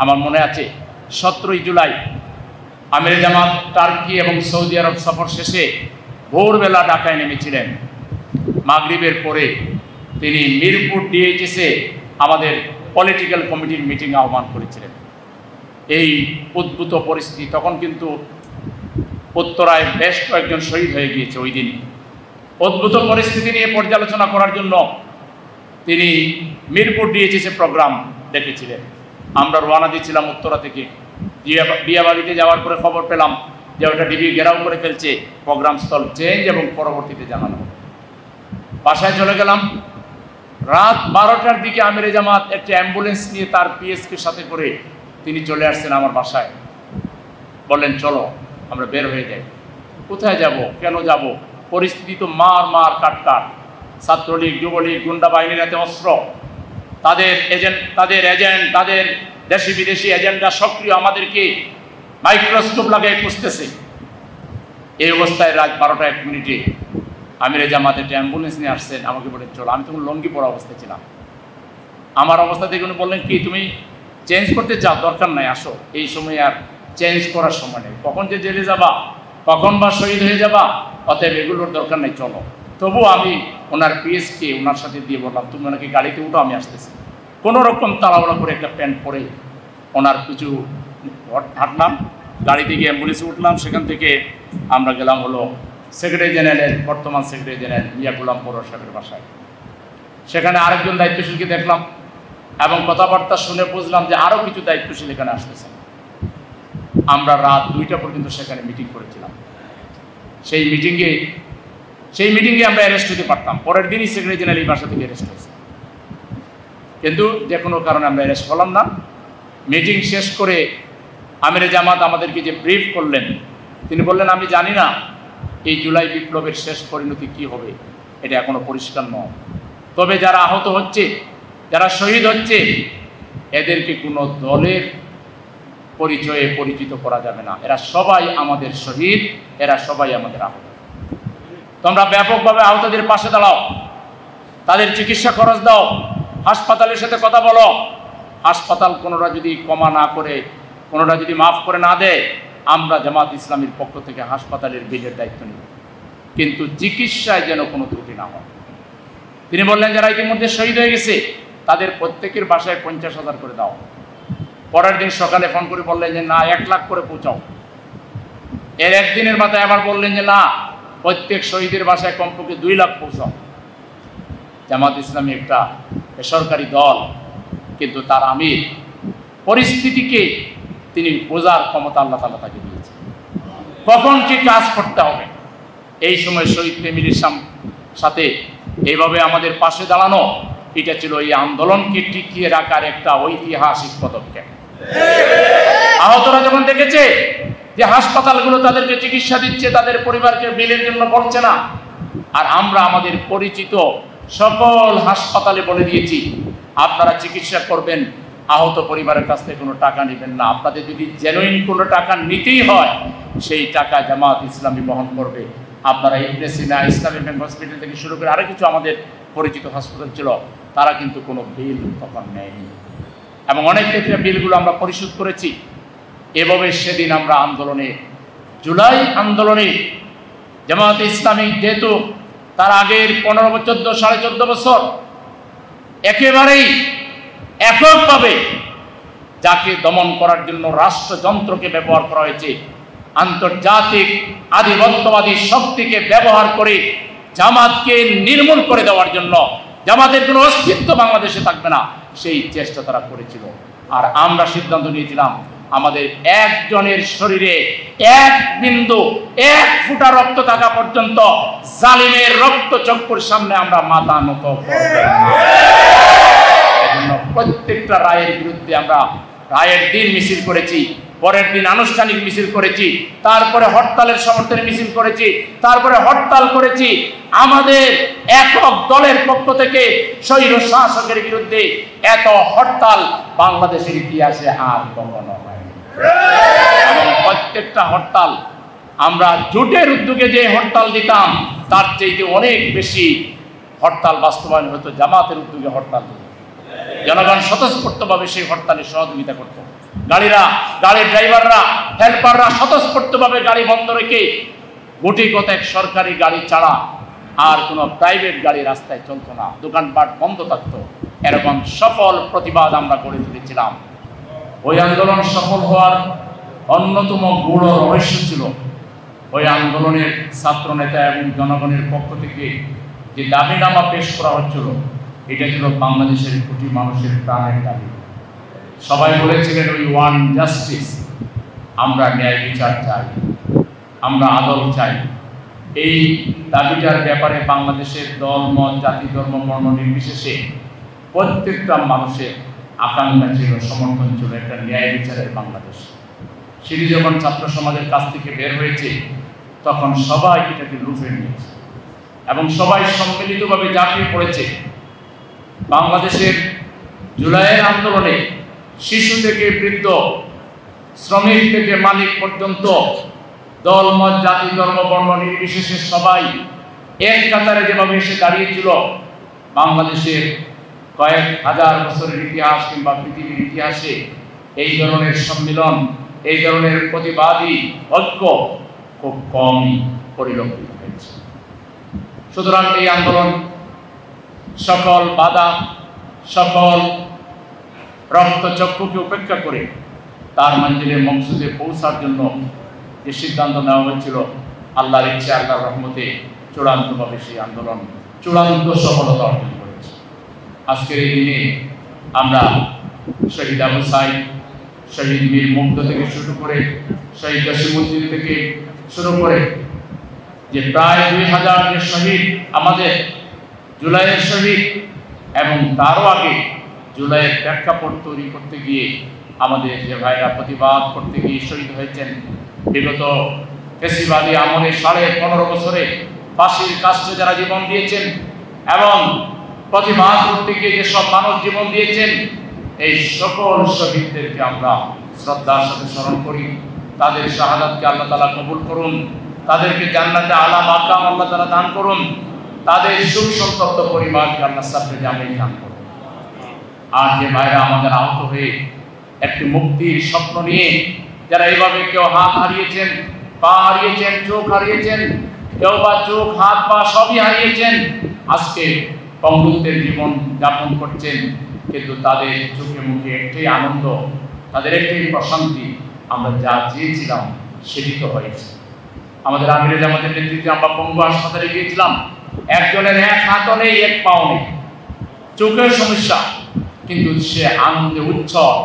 আমার মনে আছে 17 জুলাই আমিরে জামাত টার্কি এবং সৌদি আরব সফর শেষে ভোরবেলা ঢাকায় নেমেছিলেন। মাগরিবের পরে তিনি মিরপুর ডিএইচএসে আমাদের পলিটিক্যাল কমিটির মিটিং আহ্বান করেছিলেন। এই উদ্ভূত পরিস্থিতি, তখন কিন্তু উত্তরায় বেশ কয়েকজন শহীদ হয়ে গিয়েছে ওই দিনই। উদ্ভূত পরিস্থিতি নিয়ে পর্যালোচনা করার জন্য তিনি মিরপুর ডিএইচএসে প্রোগ্রাম ডেকেছিলেন। আমরা রওনা দিয়েছিলাম উত্তরা থেকে। দিয়াবাড়িতে যাওয়ার পরে খবর পেলাম যে ওটা ডিবি ঘেরাও করে ফেলছে, প্রোগ্রাম স্থল চেঞ্জ এবং পরবর্তীতে জানানো। বাসায় চলে গেলাম। রাত 12টার দিকে আমিরে জামাত একটা অ্যাম্বুলেন্স নিয়ে তার পিএসকে সাথে করে তিনি চলে আসছেন আমার বাসায়। বললেন চলো আমরা বের হয়ে যাই। কোথায় যাব, কেন যাব? পরিস্থিতি তো মার কাট। ছাত্রলীগ, যুবলীগ, গুন্ডা বাহিনীর হাতে অস্ত্র, তাদের এজেন্ট, তাদের দেশি বিদেশি এজেন্টরা সক্রিয়, আমাদেরকে মাইক্রোস্কোপ লাগাই খুঁজতেছে। এই অবস্থায় রাত 12টা 1 মিনিটে আমিরে জামাত একটা অ্যাম্বুলেন্স নিয়ে আসছেন, আমাকে বলেন চলো। আমি তখন লঙ্গি পরা অবস্থায় ছিলাম। আমার অবস্থা দেখে উনি বললেন কি তুমি চেঞ্জ করতে চাও? দরকার নাই, আসো। এই সময় আর চেঞ্জ করার সময় নেই, কখন যে জেলে যাবা, কখন বা শহীদ হয়ে যাবা, অতএব এগুলোর দরকার নেই, চলো। তবু আমি ওনার পিএসকে ওনার সাথে দিয়ে বললাম তুমি ওনাকে গাড়িতে উঠো, আমি আসতেছি। কোনো রকম তাড়াহুড়া করে একটা প্যান্ট পরে ওনার কিছু হাঁটলাম, গাড়িতে গিয়ে অ্যাম্বুলেন্সে উঠলাম। সেখান থেকে আমরা গেলাম হলো সেক্রেটারি জেনারেলের, বর্তমান সেক্রেটারি জেনারেল মিয়া গোলাম পরোয়ার সাহেবের বাসায়। সেখানে আরেকজন দায়িত্বশীলকে দেখলাম এবং কথাবার্তা শুনে বুঝলাম যে আরও কিছু দায়িত্বশীল এখানে আসতেছেন। আমরা রাত 2টা পর্যন্ত সেখানে মিটিং করেছিলাম। সেই মিটিংয়ে আমরা অ্যারেস্ট হতে পারতাম। পরের দিনই সেক্রেটারি জেনারেল এই বাসা থেকে অ্যারেস্ট হয়েছে, কিন্তু যে কোনো কারণে আমরা অ্যারেস্ট হলাম না। মিটিং শেষ করে আমিরে জামাত আমাদেরকে যে ব্রিফ করলেন, তিনি বললেন আমি জানি না এই জুলাই বিপ্লবের শেষ পরিণতি কি হবে, এটা এখনো পরিষ্কার নয়। তবে যারা আহত হচ্ছে, যারা শহীদ হচ্ছে, এদেরকে কোনো দলের পরিচয়ে পরিচিত করা যাবে না। এরা সবাই আমাদের শহীদ, এরা সবাই আমাদের আহত। তোমরা ব্যাপকভাবে আহতদের পাশে দাঁড়াও, তাদের চিকিৎসা খরচ দাও, হাসপাতালের সাথে কথা বলো। হাসপাতাল কোনোটা যদি ক্ষমা না করে, কোনোটা যদি মাফ করে না দেয়, আমরা জামাত ইসলামীর পক্ষ থেকে হাসপাতালের বিলের দায়িত্ব নিব, কিন্তু চিকিৎসায় যেন কোনো ত্রুটি না হয়। তিনি বললেন যারা ইতিমধ্যে শহীদ হয়ে গেছে তাদের প্রত্যেকের বাসায় 50,000 করে দাও। পরের দিন সকালে ফোন করে বললেন যে না 1 লাখ করে পৌঁছাও। এর একদিনের মাথায় আবার বললেন যে না প্রত্যেক শহীদের বাসায় কমপক্ষে 2 লাখ পৌঁছাও। জামাত ইসলামী একটা বেসরকারি দল, কিন্তু তার আমির পরিস্থিতিকে তিনি বোঝার ক্ষমতা আল্লাহ তাআলা তাকে দিয়েছেন, কখন কি কাজ করতে হবে। এই সময় শহীদ ফ্যামিলির সাথে এইভাবে আমাদের পাশে দাঁড়ানো, এটা ছিল এই আন্দোলনকে টিকিয়ে রাখার একটা ঐতিহাসিক পদক্ষেপ। আহতরা যখন দেখেছে যে হাসপাতালগুলো তাদেরকে চিকিৎসা দিচ্ছে, তাদের পরিবারকে বিলের জন্য বলছে না, আর আমরা আমাদের পরিচিত সকল হাসপাতালে বলে দিয়েছি আপনারা চিকিৎসা করবেন, আহত পরিবারের কাছ থেকে কোনো টাকা নেবেন না। আপনাদের যদি জেনুইন কোনো টাকা নিতেই হয় সেই টাকা জামাত ইসলামী বহন করবে। আপনারা ইবনে সিনা ইসলামী ব্যাংক হসপিটাল থেকে শুরু করে আরও কিছু আমাদের পরিচিত হাসপাতাল ছিল, তারা কিন্তু কোনো বিল তখন নেয়নি, এবং অনেক ক্ষেত্রে বিলগুলো আমরা পরিশোধ করেছি। এভাবে সেদিন আমরা জুলাই আন্দোলনে জামাত ইসলামী যেহেতু তার আগের 15, 14, 14.5 বছর একেবারেই এককভাবে যাকে দমন করার জন্য রাষ্ট্রযন্ত্রকে ব্যবহার করা হয়েছে, আন্তর্জাতিক আধিপত্যবাদী শক্তিকে ব্যবহার করে জামাতকে নির্মূল করে দেওয়ার জন্য, জামাতের কোনো অস্তিত্ব বাংলাদেশে থাকবে না, সেই চেষ্টা তারা করেছিল। আর আমরা সিদ্ধান্ত নিয়েছিলাম আমাদের একজনের শরীরে 1 বিন্দু 1 ফোঁটা রক্ত থাকা পর্যন্ত জালিমের রক্তচক্ষুর সামনে আমরা মাথা নত করব না। এজন্য প্রত্যেকটা রায়ের বিরুদ্ধে আমরা রায়ের দিন মিছিল করেছি, পরের দিন আনুষ্ঠানিক মিছিল করেছি, তারপরে হরতালের সমর্থনে মিছিল করেছি, তারপরে হরতাল করেছি। আমাদের একক দলের পক্ষ থেকে স্বৈর শাসকের বিরুদ্ধে এত হরতাল বাংলাদেশের ইতিহাসে আর কখনো হয়নি। এবং প্রত্যেকটা হরতাল আমরা জোটের উদ্যোগে যে হরতাল দিতাম তার চাইতে অনেক বেশি হরতাল বাস্তবায়ন হতো জামাতের উদ্যোগে হরতাল দিতাম। জনগণ স্বতঃস্ফূর্তভাবে সেই হরতালে সহযোগিতা করত। গাড়ির ড্রাইভাররা, হেল্পাররা স্বতঃস্ফূর্তভাবে গাড়ি বন্ধ রেখে গুটি কতক সরকারি গাড়ি ছাড়া আর কোনো প্রাইভেট গাড়ি রাস্তায় চলতো না, দোকানপাট বন্ধ থাকতো। এরকম সফল প্রতিবাদ আমরা গড়ে তুলেছিলাম। ওই আন্দোলন সফল হওয়ার অন্যতম গূঢ় রহস্য ছিল ওই আন্দোলনের ছাত্র নেতা এবং জনগণের পক্ষ থেকে যে দাবিনামা পেশ করা হচ্ছিল, এটা ছিল বাংলাদেশের কোটি মানুষের প্রাণের দাবি। সবাই বলেছিলেন ওই ওয়ান জাস্টিস, আমরা ন্যায় বিচার চাই, আমরা আদল চাই। এই দাবিটার ব্যাপারে বাংলাদেশের দল, মত, জাতি, ধর্ম, বর্ণ নির্বিশেষে প্রত্যেকটা মানুষের আকাঙ্ক্ষা ছিল, সমর্থন ছিল একটা ন্যায় বিচারের বাংলাদেশ। সেটি যখন ছাত্র সমাজের কাছ থেকে বের হয়েছে তখন সবাই এটাকে লুফে নিয়েছে এবং সবাই সম্মিলিতভাবে ঝাঁপিয়ে পড়েছে। বাংলাদেশের জুলাইয়ের আন্দোলনে শিশু থেকে বৃদ্ধ, শ্রমিক থেকে মালিক পর্যন্ত, দল, মত, জাতি, ধর্ম, বর্ণ নির্বিশেষে সবাই এক কাতারে যেভাবে এসে দাঁড়িয়েছিল, বাংলাদেশের কয়েক হাজার বছরের ইতিহাস কিংবা পৃথিবীর ইতিহাসে এই ধরনের সম্মিলন, এই ধরনের প্রতিবাদী ঐক্য খুব কমই পরিলক্ষিত হয়েছে। সুতরাং এই আন্দোলন সকল বাধা, সকল রক্তচক্ষুকে উপেক্ষা করে তার মঞ্জিলে মকসুদে পৌঁছার জন্য যে সিদ্ধান্ত নেওয়া হয়েছিল, আল্লাহর ইচ্ছে, আল্লাহর রহমতে চূড়ান্তভাবে সেই আন্দোলন চূড়ান্ত সফলতা অর্জন করেছে। আজকের এই দিনে আমরা শহীদ আবু সাইদ, শহীদ মীর মুগ্ধ থেকে শুরু করে, শহীদ জসিমউদ্দিন থেকে শুরু করে যে প্রায় 2000 যে শহীদ আমাদের জুলাইয়ের শহীদ, এবং তারও আগে জুলাইয়ের প্রেক্ষাপট তৈরি করতে গিয়ে আমাদের যে ভাইরা প্রতিবাদ করতে গিয়ে শহীদ হয়েছেন, বিগত ফ্যাসিবাদী আমলে 15.5 বছরে ফাঁসির কাস্টে যারা জীবন দিয়েছেন এবং প্রতিবাদ করতে গিয়ে যেসব মানুষ জীবন দিয়েছেন, এই সকল শহীদদেরকে আমরা শ্রদ্ধার সাথে স্মরণ করি। তাদের শাহাদাতকে আল্লাহ তাআলা কবুল করুন, তাদেরকে জান্নাতে আলা মাকাম আল্লাহ তাআলা দান করুন, তাদের সুখ সন্তপ্ত পরিবারকে আল্লাহ সাথে জামিন দান করুন। আর যে ভাইরা আমাদের আহত হয়ে একটি মুক্তির স্বপ্ন নিয়ে যারা এইভাবে কেউ হাত হারিয়েছেন, পা হারিয়েছেন, চোখ হারিয়েছেন, কেউ বা চোখ, হাত, পা সবই হারিয়েছেন, আজকে পঙ্গুত্বের জীবন যাপন করছেন, কিন্তু তাদের চোখে মুখে একটাই আনন্দ, তাদের একটাই প্রশান্তি, আমরা যা চেয়েছিলাম সেটি তো হয়েছে। আমাদের আমিরে জামাতের নেতৃত্বে আমরা পঙ্গু হাসপাতালে গিয়েছিলাম, একজনের এক হাতও নেই, এক পাও নেই, চোখের সমস্যা, কিন্তু সে আনন্দে উচ্ছল।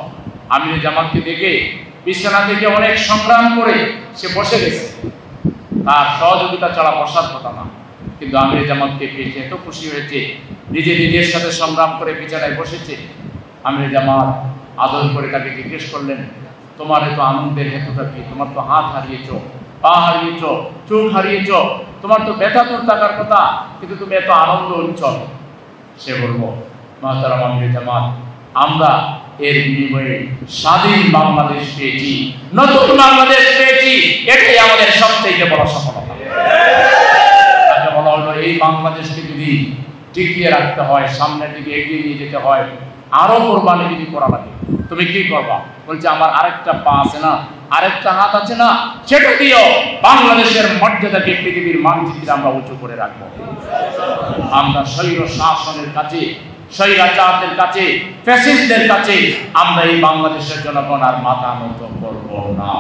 আমিরে জামাতকে দেখে বিছানা থেকে অনেক সংগ্রাম করে সে বসে গেছে, তার সহযোগিতা ছাড়া বসার কথা না, কিন্তু আমিরে জামাতকে পেয়ে এত খুশি হয়েছে, নিজের সাথে সংগ্রাম করে বিছানায় বসেছে। আমিরে জামাত আদর করে তাকে জিজ্ঞেস করলেন, তোমার এত আনন্দের হেতুটা কি? তোমার তো হাত হারিয়েছ, পা হারিয়েছ, চোখ হারিয়েছ, তোমার তো ব্যথা দূর থাকার কথা, কিন্তু তুমি এত আনন্দ উচ্ছল। সে বলল, মহতারাম আমিরে জামাত, আমরা এর বিনিময়ে স্বাধীন বাংলাদেশ পেয়েছি, নতুন বাংলাদেশ পেয়েছি, এটাই আমাদের সবচেয়ে বড় সফলতা। তাকে বলা হলো, এই বাংলাদেশকে যদি টিকিয়ে রাখতে হয়, সামনের দিকে এগিয়ে নিয়ে যেতে হয়, আরো কোরবানি যদি করা লাগে, তুমি কি করবা? বলছে, আমার আরেকটা পা আছে না, আরেকটা হাত আছে না, সেটা দিয়েও বাংলাদেশের মর্যাদাকে পৃথিবীর মানচিত্রে আমরা উঁচু করে রাখবো। আমরা স্বৈর শাসনের কাছে, স্বৈরাচারদের কাছে, ফ্যাসিস্টদের কাছে আমরা এই বাংলাদেশের জনগণ আর মাথা নত করব না।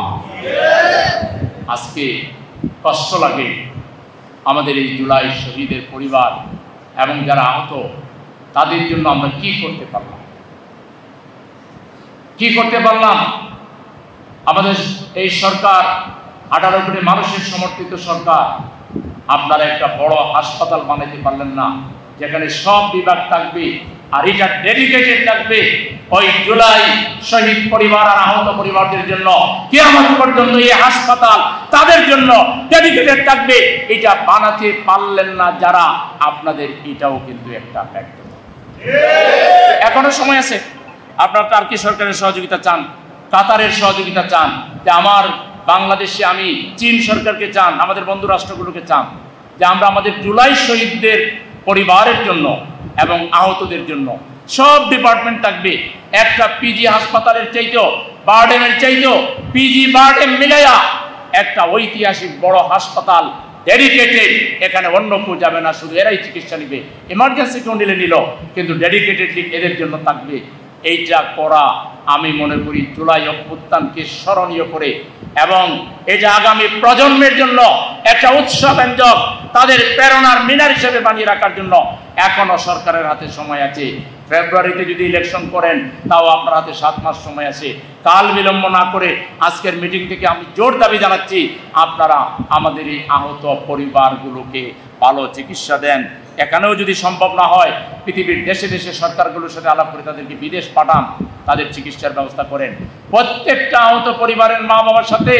আজকে কষ্ট লাগে আমাদের এই জুলাই শহীদের পরিবার এবং যারা আহত, তাদের জন্য আমরা কি করতে পারলাম? কি করতে পারলাম? আমাদের এই সরকার 18 কোটি মানুষের সমর্থিত সরকার, আপনারা একটা বড় হাসপাতাল বানাইতে পারলেন না, যেখানে সব বিভাগ থাকবে আর এটা ডেডিকেটেড থাকবে ওই জুলাই শহীদ পরিবার আর আহত পরিবারদের জন্য। কিয়ামত পর্যন্ত এই হাসপাতাল তাদের জন্য ডেডিকেটেড থাকবে। এটা বানাতে পারলেন না যারা, আপনাদের এটাও কিন্তু একটা ব্যর্থতা। এখনো সময় আছে, আপনারা টার্কি সরকারের সহযোগিতা চান, কাতারের সহযোগিতা চান, যে আমার বাংলাদেশে আমি চীন সরকারকে চান, আমাদের বন্ধু রাষ্ট্রগুলোকে চান, যে আমরা আমাদের জুলাই শহীদদের পরিবারের জন্য এবং আহতদের জন্য সব ডিপার্টমেন্ট থাকবে। একটা পিজি হাসপাতালের চাইতেও, বারডেমের চাইতেও, পিজি বারডেম মিলাইয়া একটা ঐতিহাসিক বড় হাসপাতাল ডেডিকেটেড। এখানে অন্য কেউ যাবে না, শুধু এরাই চিকিৎসা নিবে। এমার্জেন্সি কেউ নিল, কিন্তু ডেডিকেটেডলি এদের জন্য থাকবে। এইটা করা আমি মনে করি জুলাই অভ্যুত্থানকে স্মরণীয় করে এবং এটা আগামী প্রজন্মের জন্য একটা উৎসবব্যঞ্জক, তাদের প্রেরণার মিনার হিসেবে বানিয়ে রাখার জন্য এখনো সরকারের হাতে সময় আছে। ফেব্রুয়ারিতে যদি ইলেকশন করেন তাও আপনার হাতে 7 মাস সময় আছে। কাল বিলম্ব না করে আজকের মিটিং থেকে আমি জোর দাবি জানাচ্ছি, আপনারা আমাদের এই আহত পরিবারগুলোকে ভালো চিকিৎসা দেন। এখানেও যদি সম্ভব না হয়, পৃথিবীর দেশে দেশে সরকারগুলোর সাথে আলাপ করে তাদেরকে বিদেশ পাঠান, তাদের চিকিৎসার ব্যবস্থা করেন। প্রত্যেকটা আহত পরিবারের মা বাবার সাথে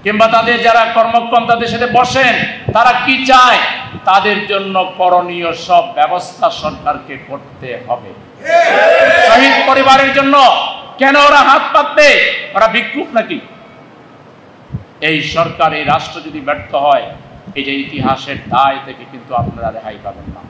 কিংবা তাদের যারা কর্মক্ষম তাদের সাথে বসেন, তারা কি চায়, তাদের জন্য করণীয় সব ব্যবস্থা সরকারকে করতে হবে। শহীদ পরিবারের জন্য কেন ওরা হাত পাতবে? ওরা ভিক্ষুক নাকি? এই সরকার, এই রাষ্ট্র যদি ব্যর্থ হয়, এই যে ইতিহাসের দায় থেকে কিন্তু আপনারা রেহাই পাবেন না।